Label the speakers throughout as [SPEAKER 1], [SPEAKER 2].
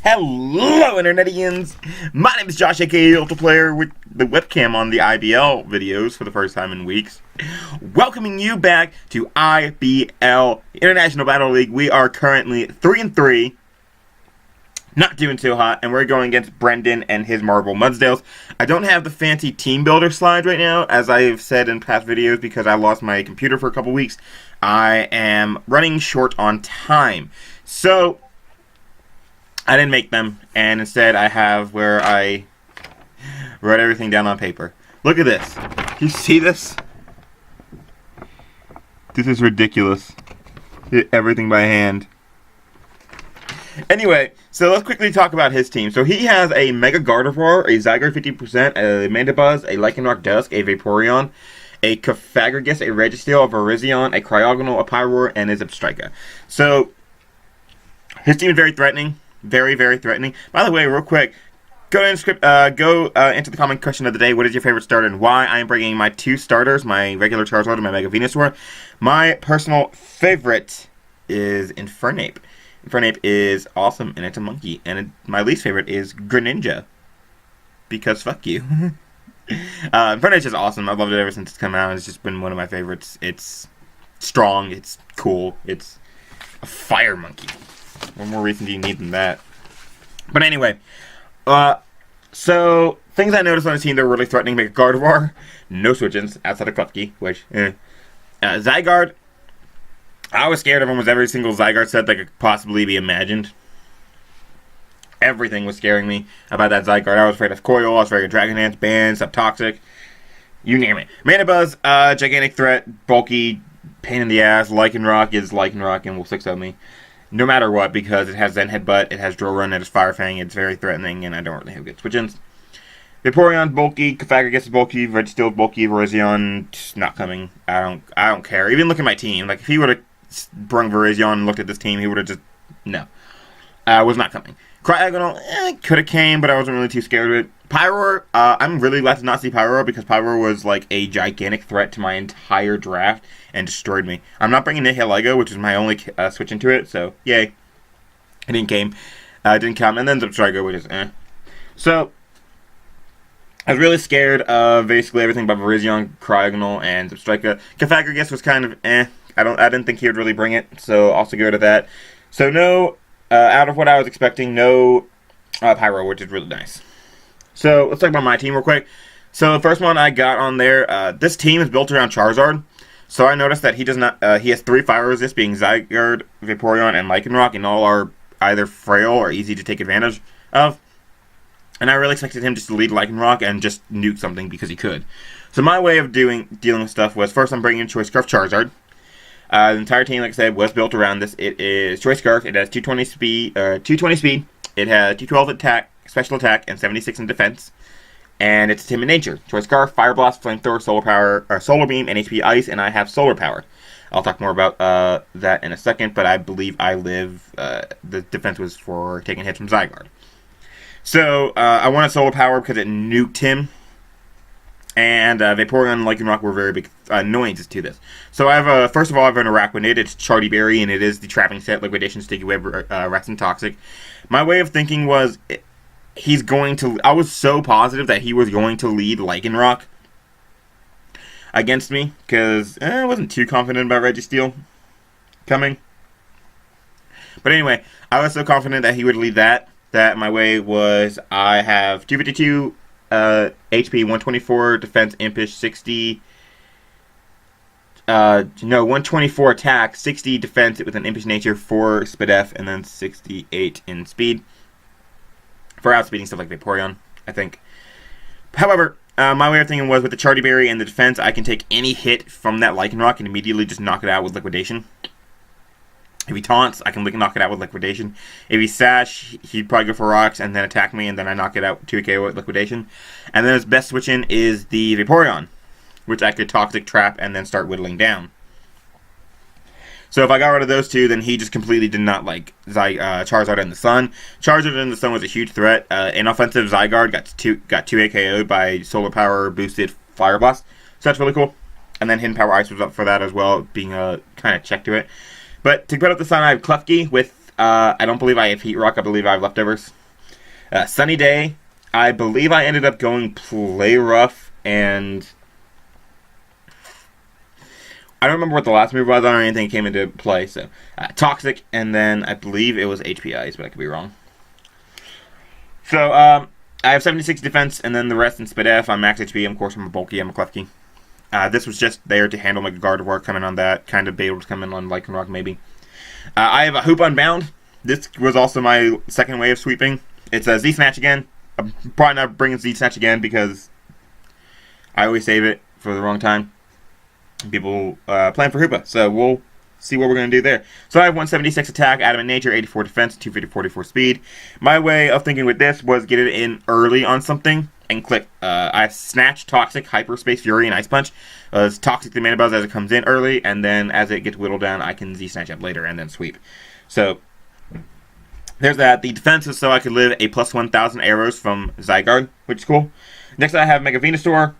[SPEAKER 1] Hello, Internetians! My name is Josh, aka ultraplayer, with the webcam on the IBL videos for the first time in weeks. Welcoming you back to IBL, International Battle League. We are currently 3-3, not doing too hot, and we're going against Brendan and his Marlboro Mudsdales. I don't have the fancy team builder slide right now, as I've said in past videos, because I lost my computer for a couple weeks. I am running short on time. So I didn't make them, and instead I have where I wrote everything down on paper. Look at this. You see this? This is ridiculous. Did everything by hand. Anyway, so let's quickly talk about his team. So he has a Mega Gardevoir, a Zygarde 50%, a Mandibuzz, a Lycanroc Dusk, a Vaporeon, a Cofagrigus, a Registeel, a Virizion, a Cryogonal, a Pyroar, and a Zebstrika. So his team is very threatening. Very, very threatening. By the way, real quick, go into the comment question of the day. What is your favorite starter and why? I am bringing my two starters, my regular Charizard and my Mega Venusaur. My personal favorite is Infernape. Infernape is awesome, and it's a monkey. And my least favorite is Greninja, because fuck you. Infernape is awesome. I've loved it ever since it's come out. It's just been one of my favorites. It's strong. It's cool. It's a fire monkey. What more reason do you need than that? But anyway, so things I noticed on the team that were really threatening Mega Gardevoir, no switch-ins outside of Klefki, which, Zygarde, I was scared of almost every single Zygarde set that could possibly be imagined. Everything was scaring me about that Zygarde. I was afraid of Coil, I was afraid of Dragon Dance, Ban, Subtoxic, you name it. Mandibuzz, gigantic threat, bulky, pain in the ass. Lycanroc is Lycanroc and will 6-0 me. No matter what, because it has Zen Headbutt, it has Drill Run, it has Fire Fang, it's very threatening, and I don't really have good switch-ins. Vaporeon, bulky, Cofagrigus is bulky, Registeel bulky, Virizion, just not coming. I don't care. Even look at my team. Like, if he would have brung Virizion and looked at this team, he would have just, no. Was not coming. Cryogonal, could have came, but I wasn't really too scared of it. Pyroar, I'm really glad to not see Pyroar, because Pyroar was like a gigantic threat to my entire draft and destroyed me. I'm not bringing Nihilego, which is my only switch into it, so yay. It didn't come, and then Zebstrika, which is So, I was really scared of basically everything but Virizion, Cryogonal, and Zebstrika. Cofagrigus was kind of I didn't think he would really bring it, so also go to that. So no, out of what I was expecting, no Pyro, which is really nice. So let's talk about my team real quick. So the first one I got on there, this team is built around Charizard. So I noticed that he does not. He has 3 fire resist, being Zygarde, Vaporeon, and Lycanroc, and all are either frail or easy to take advantage of. And I really expected him just to lead Lycanroc and just nuke something because he could. So my way of dealing with stuff was, first I'm bringing in Choice Scarf Charizard. The entire team, like I said, was built around this. It is Choice Scarf. It has 220 speed. It has 212 attack, special attack, and 76 in defense. And it's Timid Nature. Choice Scarf, Fire Blast, Flamethrower, Solar Power, or Solar Beam, and HP Ice, and I have Solar Power. I'll talk more about that in a second, but I believe I live. The defense was for taking hits from Zygarde. So I wanted Solar Power because it nuked him. And Vaporeon and Lycanroc were very big annoyances to this. So I have first of all, I have an Araquanid. It's Charty Berry, and it is the Trapping Set, Liquidation, Sticky Web, Rex, and Toxic. My way of thinking was, he's going to. I was so positive that he was going to lead Lycanroc against me, because I wasn't too confident about Registeel coming. But anyway, I was so confident that he would lead that my way was, I have 252 HP, 124 defense, impish, 60 124 attack, 60 defense with an impish nature, 4 Spadef, and then 68 in speed for outspeeding stuff like Vaporeon, I think. However, my way of thinking was, with the Charty Berry and the defense, I can take any hit from that Lycanroc and immediately just knock it out with Liquidation. If he taunts, I can knock it out with Liquidation. If he sash, he'd probably go for rocks and then attack me, and then I knock it out 2k with Liquidation. And then his best switch-in is the Vaporeon, which I could Toxic Trap and then start whittling down. So if I got rid of those two, then he just completely did not like Charizard in the Sun. Charizard in the Sun was a huge threat. Inoffensive Zygarde got 2 AKO'd by Solar Power boosted Fire Blast. So that's really cool. And then Hidden Power Ice was up for that as well, being a kind of check to it. But to put up the Sun, I have Klefki with I don't believe I have Heat Rock. I believe I have Leftovers. Sunny Day, I believe I ended up going Play Rough, and I don't remember what the last move was on or anything came into play. So Toxic, and then I believe it was HPIs, but I could be wrong. So I have 76 defense, and then the rest in Spit F. I'm max HP. Of course, I'm a bulky. I'm a Klefki. This was just there to handle my Gardevoir coming on that, kind of be able to come in on Lycanroc maybe. I have a Hoop Unbound. This was also my second way of sweeping. It's a Z-Snatch again. I'm probably not bringing Z-Snatch again because I always save it for the wrong time. People plan for Hoopa, so we'll see what we're going to do there. So I have 176 attack, Adamant Nature, 84 defense, 250, 44 speed. My way of thinking with this was get it in early on something and click. I have Snatch, Toxic, Hyperspace, Fury, and Ice Punch. It's Toxic the Mana Buzz as it comes in early, and then as it gets whittled down, I can Z-Snatch up later and then sweep. So there's that. The defense is so I could live a plus 1,000 arrows from Zygarde, which is cool. Next I have Mega Venusaur,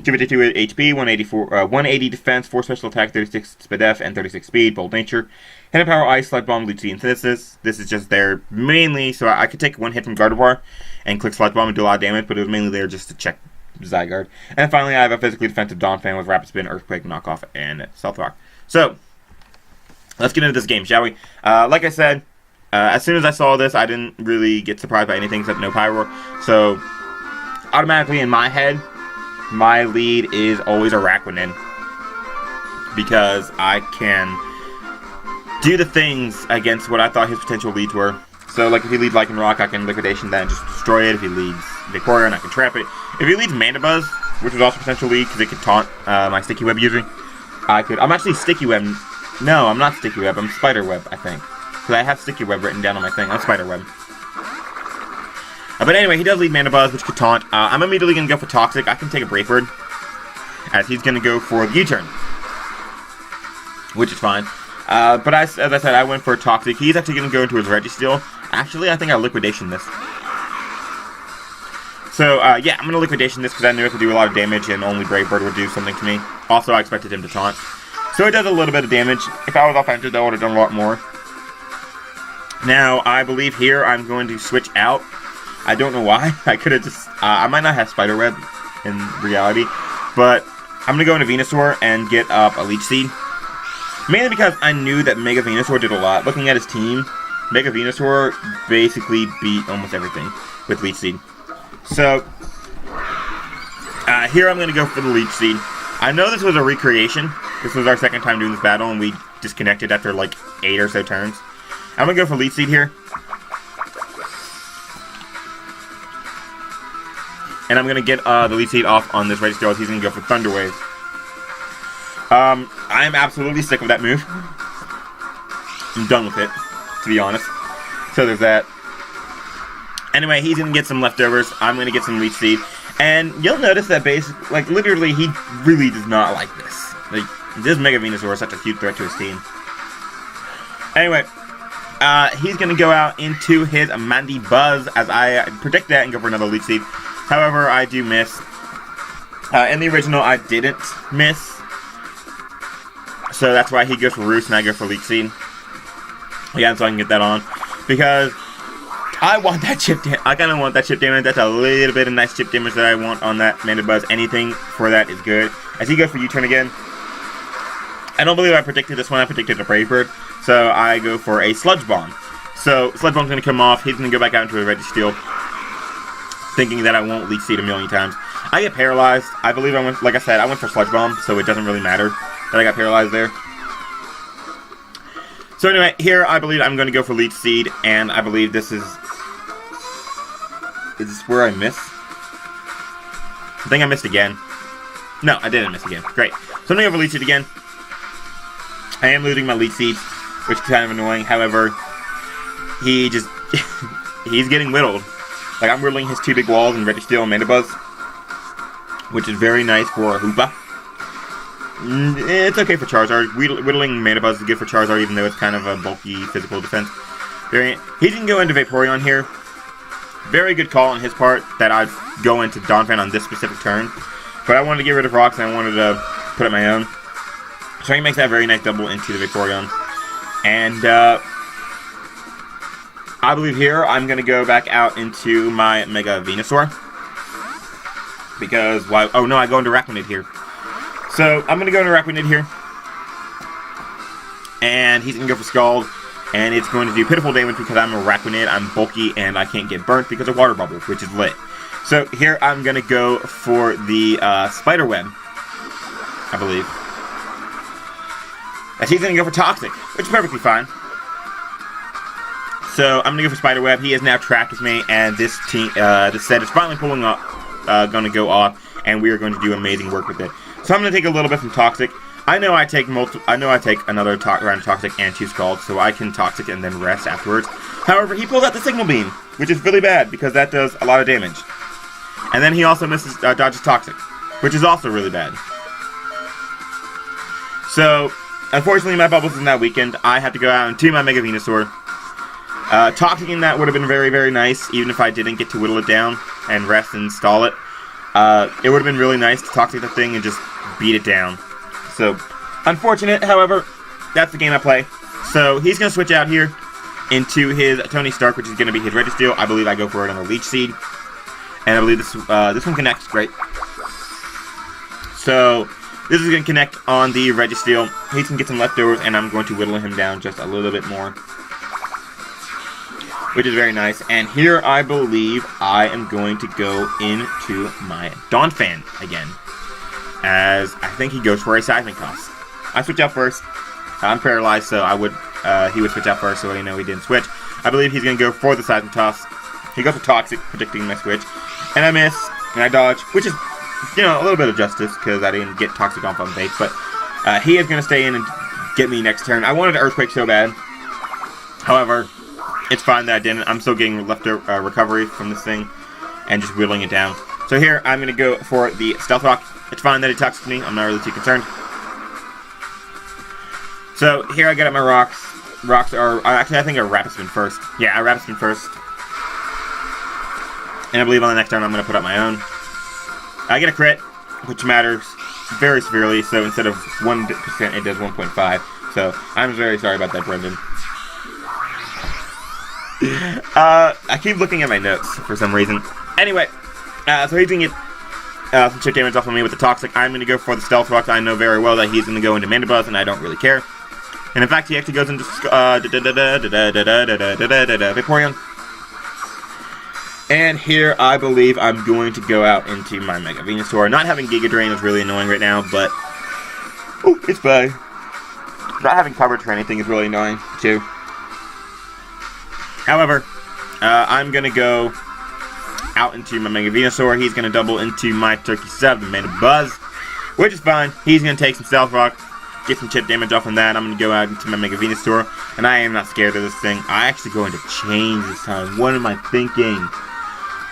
[SPEAKER 1] 252 HP, 180 defense, 4 special attack, 36 speed def, and 36 speed, bold nature. Hidden power, ice, sludge bomb, leech seed, and synthesis. This is just there mainly so I could take one hit from Gardevoir and click sludge bomb and do a lot of damage, but it was mainly there just to check Zygarde. And then finally I have a physically defensive Donphan with Rapid Spin, Earthquake, Knockoff, and Stealth Rock. So let's get into this game, shall we? Like I said, as soon as I saw this, I didn't really get surprised by anything except no Pyroar. So automatically in my head, my lead is always Araquanid because I can do the things against what I thought his potential leads were. So, like, if he leads Lycanroc, I can Liquidation that and just destroy it. If he leads Vaporeon, I can trap it. If he leads Mandibuzz, which was also a potential lead because it could taunt my Sticky Web user, I could... I'm actually Sticky Web. No, I'm not Sticky Web. I'm Spider Web, I think. Because I have Sticky Web written down on my thing. I'm Spider Web. But anyway, he does lead Mandibuzz, which could taunt. I'm immediately going to go for Toxic. I can take a Brave Bird, as he's going to go for the U-turn, which is fine. But as I said, I went for Toxic. He's actually going to go into his Registeel. Actually, I think I'll Liquidation this. So, yeah, I'm going to Liquidation this because I knew it could do a lot of damage and only Brave Bird would do something to me. Also, I expected him to taunt. So it does a little bit of damage. If I was offensive, that would have done a lot more. Now, I believe here I'm going to switch out. I don't know why. I could have just... I might not have Spiderweb in reality. But I'm going to go into Venusaur and get up a Leech Seed. Mainly because I knew that Mega Venusaur did a lot. Looking at his team, Mega Venusaur basically beat almost everything with Leech Seed. So, here I'm going to go for the Leech Seed. I know this was a recreation. This was our second time doing this battle, and we disconnected after like 8 or so turns. I'm going to go for Leech Seed here. And I'm going to get the Leech Seed off on this Registeel as he's going to go for Thunder Wave. I am absolutely sick of that move. I'm done with it, to be honest. So there's that. Anyway, he's going to get some leftovers. I'm going to get some Leech Seed. And you'll notice that basically, like, literally, he really does not like this. Like, this Mega Venusaur is such a huge threat to his team. Anyway, he's going to go out into his Mandibuzz as I predict that and go for another Leech Seed. However, I do miss. In the original, I didn't miss. So that's why he goes for Roost and I go for Leech Seed. Yeah, so I can get that on. Because I want that chip damage. I kind of want that chip damage. That's a little bit of nice chip damage that I want on that Mandibuzz. Anything for that is good. As he goes for U-turn again. I don't believe I predicted this one. I predicted a Brave Bird. So I go for a Sludge Bomb. So Sludge Bomb's going to come off. He's going to go back out into a Registeel, thinking that I won't Leech Seed a million times. I get paralyzed. I believe I went, like I said, I went for Sludge Bomb, so it doesn't really matter that I got paralyzed there. So anyway, here I believe I'm going to go for Leech Seed, and I believe this is... Is this where I miss? I think I missed again. No, I didn't miss again. Great. So I'm going to go for Leech Seed again. I am losing my Leech Seed, which is kind of annoying. However, he just... he's getting whittled. Like, I'm whittling his 2 big walls in Registeel and Mandibuzz, which is very nice for a Hoopa. It's okay for Charizard. Whittling Mandibuzz is good for Charizard, even though it's kind of a bulky physical defense variant. He can go into Vaporeon here. Very good call on his part that I'd go into Donphan on this specific turn. But I wanted to get rid of Rocks, and I wanted to put up my own. So he makes that very nice double into the Vaporeon. And, I believe here I'm going to go back out into my Mega Venusaur. Because, why? Oh no, I go into Araquanid here. So, I'm going to go into Araquanid here. And he's going to go for Scald. And it's going to do pitiful damage because I'm a Araquanid, I'm bulky, and I can't get burnt because of Water Bubble, which is lit. So, here I'm going to go for the Spider Web, I believe. As he's going to go for Toxic, which is perfectly fine. So, I'm going to go for Spider Web. He is now trapped with me, and this set is finally pulling up, going to go off, and we are going to do amazing work with it. So, I'm going to take a little bit from Toxic. I know I take another round of Toxic and 2 Scalds, so I can Toxic and then rest afterwards. However, he pulls out the Signal Beam, which is really bad, because that does a lot of damage. And then he also dodges Toxic, which is also really bad. So, unfortunately, my bubbles in that weekend. I had to go out into my Mega Venusaur. Toxic in that would have been very, very nice, even if I didn't get to whittle it down and rest and stall it. It would have been really nice to Toxic the thing and just beat it down. So, unfortunate, however, that's the game I play. So, he's going to switch out here into his Tony Stark, which is going to be his Registeel. I believe I go for it on the Leech Seed. And I believe this one connects great. So, this is going to connect on the Registeel. He's going to get some leftovers, and I'm going to whittle him down just a little bit more. Which is very nice. And here, I believe I am going to go into my Donphan again. As I think he goes for a Seismic Toss. I switch out first. I'm paralyzed, so he would switch out first, so I know he didn't switch. I believe he's going to go for the Seismic Toss. He goes for Toxic, predicting my switch. And I miss, and I dodge, which is, you know, a little bit of justice, because I didn't get Toxic off on base. But he is going to stay in and get me next turn. I wanted an Earthquake so bad. However, it's fine that I didn't. I'm still getting leftover recovery from this thing, and just whittling it down. So here, I'm going to go for the Stealth Rock. It's fine that it Toxics me. I'm not really too concerned. So, here I get up my rocks. Rocks are... Actually, I think a Rapid Spin first. Yeah, a Rapid Spin first. And I believe on the next turn, I'm going to put up my own. I get a crit, which matters very severely. So, instead of 1%, it does 1.5. So, I'm very sorry about that, Brendan. I keep looking at my notes for some reason. Anyway, so he's going to get... some chip damage off of me with the Toxic. I'm going to go for the Stealth Rock. I know very well that he's going to go into Mandibuzz, and I don't really care. And in fact, he actually goes into Vaporeon. And here, I believe I'm going to go out into my Mega Venusaur. Not having Giga Drain is really annoying right now, but... Oh, it's fine. Not having coverage for anything is really annoying, too. However, I'm going to go out into my Mega Venusaur. He's going to double into my MyTurkeySub, the Mandibuzz, which is fine. He's going to take some Stealth Rock, get some chip damage off on that. I'm going to go out into my Mega Venusaur, and I am not scared of this thing. I actually go into Change this time. What am I thinking?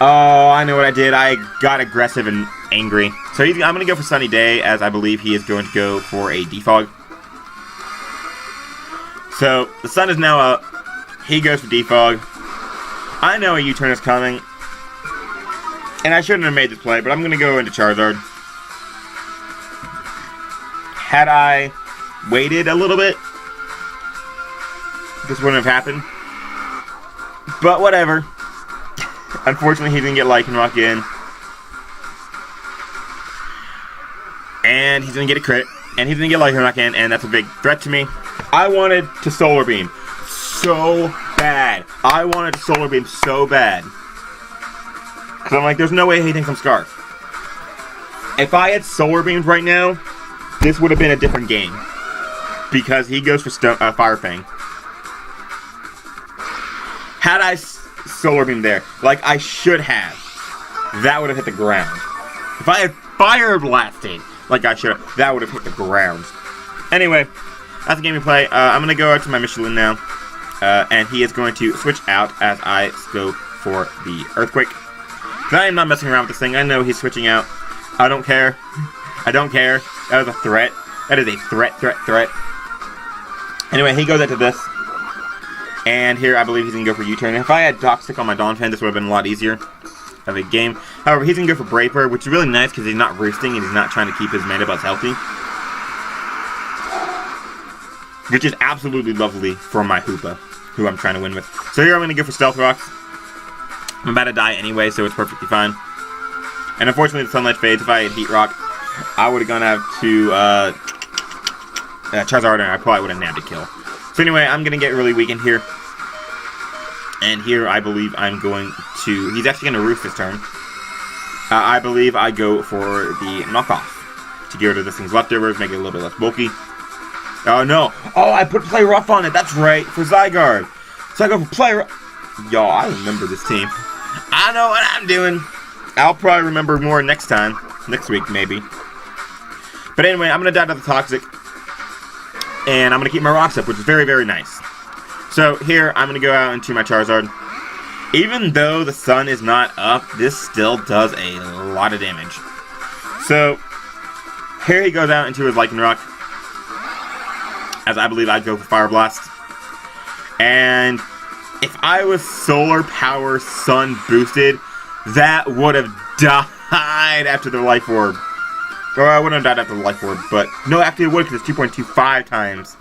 [SPEAKER 1] Oh, I know what I did. I got aggressive and angry. So I'm going to go for Sunny Day, as I believe he is going to go for a Defog. So, the sun is now up. He goes for Defog. I know a U-turn is coming. And I shouldn't have made this play, but I'm going to go into Charizard. Had I waited a little bit, this wouldn't have happened. But whatever. Unfortunately, he didn't get Lycanroc in. And he's going to get a crit. And he's going to get Lycanroc in, and that's a big threat to me. I wanted to Solar Beam so bad. I wanted to Solar Beam so bad. Because I'm like, there's no way he thinks I'm Scarf. If I had Solar Beams right now, this would have been a different game. Because he goes for Fire Fang. Had I Solar Beam there, like I should have, that would have hit the ground. If I had Fire Blasted, like I should have, that would have hit the ground. Anyway, that's the game we play. I'm going to go out to my Michelin now. And he is going to switch out as I go for the Earthquake. I am not messing around with this thing. I know he's switching out. I don't care. I don't care. That is a threat. That is a threat. Anyway, he goes into this. And here, I believe he's going to go for U-turn. If I had Toxic on my Donphan, this would have been a lot easier of a game. However, he's going to go for Brave Bird, which is really nice because he's not roosting and he's not trying to keep his Mandibuzz healthy. which is absolutely lovely for my Hoopa, who I'm trying to win with. So here I'm going to go for Stealth Rocks. I'm about to die anyway, so it's perfectly fine. And unfortunately, the Sunlight fades. If I had Heat Rock, I would have gone out to Charizard, and I probably would have nabbed a kill. So anyway, I'm going to get really weakened here. And here, I believe I'm going to... He's actually going to Roost this turn. I believe I go for the Knockoff to get rid of this thing's leftovers, make it a little bit less bulky. Oh, no. Oh, I put Play Rough on it. That's right, for Zygarde. So I go for Play Rough. Y'all, I remember this team. I know what I'm doing. I'll probably remember more next time. Next week, maybe. But anyway, I'm going to die to the Toxic. And I'm going to keep my rocks up, which is very, very nice. So here, I'm going to go out into my Charizard. Even though the sun is not up, this still does a lot of damage. So, here he goes out into his Lycanroc. As I believe I'd go for Fire Blast. And if I was Solar Power Sun boosted, that would have died after the Life Orb. Or I wouldn't have died after the Life Orb, but no, actually it would because it's 2.25 times.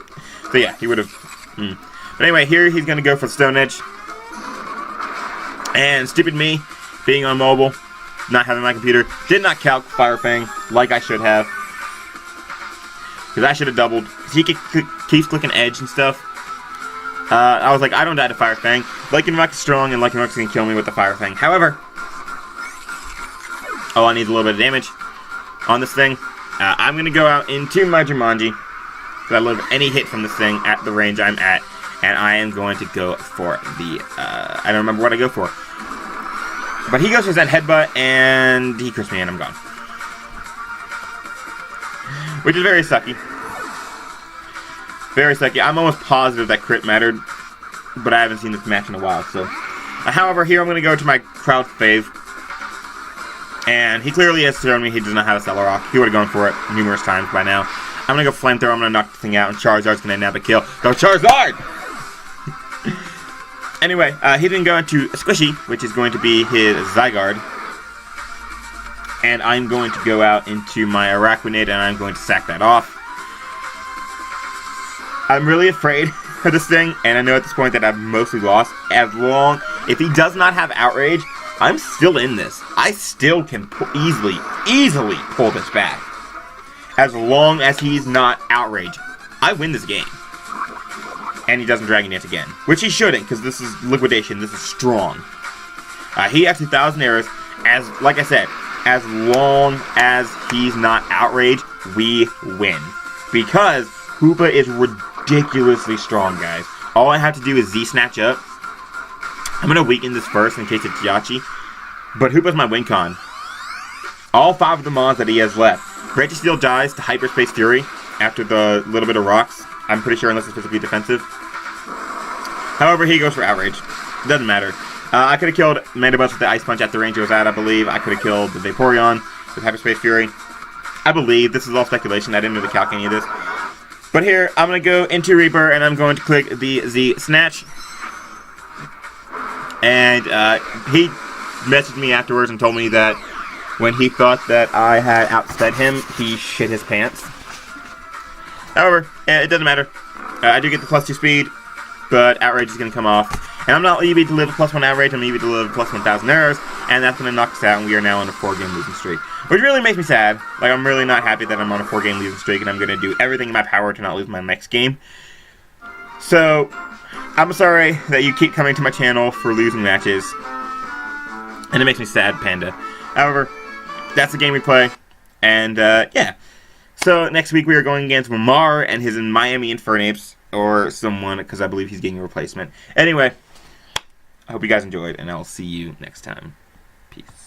[SPEAKER 1] So yeah, he would have... But anyway, here he's going to go for Stone Edge. And stupid me, being on mobile, not having my computer, did not calc Fire Fang like I should have. Because I should have doubled. He keeps clicking Edge and stuff. I was like, I don't die to Fire Fang. Lycanroc is strong, and Lycanroc's going to kill me with the Fire Fang. However, I need a little bit of damage on this thing. I'm going to go out into my Jumanji. Because I love any hit from this thing at the range I'm at. And I am going to go for the, I don't remember what I go for. But he goes for that Headbutt, and he crits me, and I'm gone. Which is very sucky. Very sucky. I'm almost positive that crit mattered. But I haven't seen this match in a while, so. However, here I'm going to go to my Crowd Fave. And he clearly has thrown me. He does not have a Stellar Rock. He would have gone for it numerous times by now. I'm going to go Flamethrower. I'm going to knock the thing out, and Charizard's going to nab a kill. Go Charizard! Anyway, he didn't go into Squishy, which is going to be his Zygarde. And I'm going to go out into my Araquanid, and I'm going to sack that off. I'm really afraid of this thing, and I know at this point that I've mostly lost. If he does not have Outrage, I'm still in this. I still can easily pull this back. As long as he's not Outrage. I win this game. And he doesn't Dragon Dance again. Which he shouldn't, because this is Liquidation. This is strong. He has 2,000 arrows. Like I said, as long as he's not Outrage, we win. Because Hoopa is ridiculously strong, guys. All I have to do is Z-Snatch up. I'm going to weaken this first in case it's Yachi. But Hoopa's my win con. All 5 of the mons that he has left. Reggie Steel dies to Hyperspace Fury after the little bit of rocks. I'm pretty sure unless it's physically defensive. However, he goes for Outrage. Doesn't matter. I could have killed Metagross with the Ice Punch at the range it was at, I believe. I could have killed the Vaporeon with Hyperspace Fury. I believe. This is all speculation. I didn't really calc any of this. But here, I'm going to go into Reaper, and I'm going to click the Z Snatch. And he messaged me afterwards and told me that when he thought that I had outsped him, he shit his pants. However, it doesn't matter. I do get the +2 speed, but Outrage is going to come off. And I'm not EV to live a +1 Outrage, I'm EV to live plus 1,000 arrows, and that's going to knock us out, and we are now on a 4-game losing streak. Which really makes me sad. Like, I'm really not happy that I'm on a 4-game losing streak, and I'm going to do everything in my power to not lose my next game. So, I'm sorry that you keep coming to my channel for losing matches. And it makes me sad, Panda. However, that's the game we play, and yeah. So, next week we are going against Wmar and his Miami Infernapes, or someone, because I believe he's getting a replacement. Anyway, I hope you guys enjoyed, and I'll see you next time. Peace.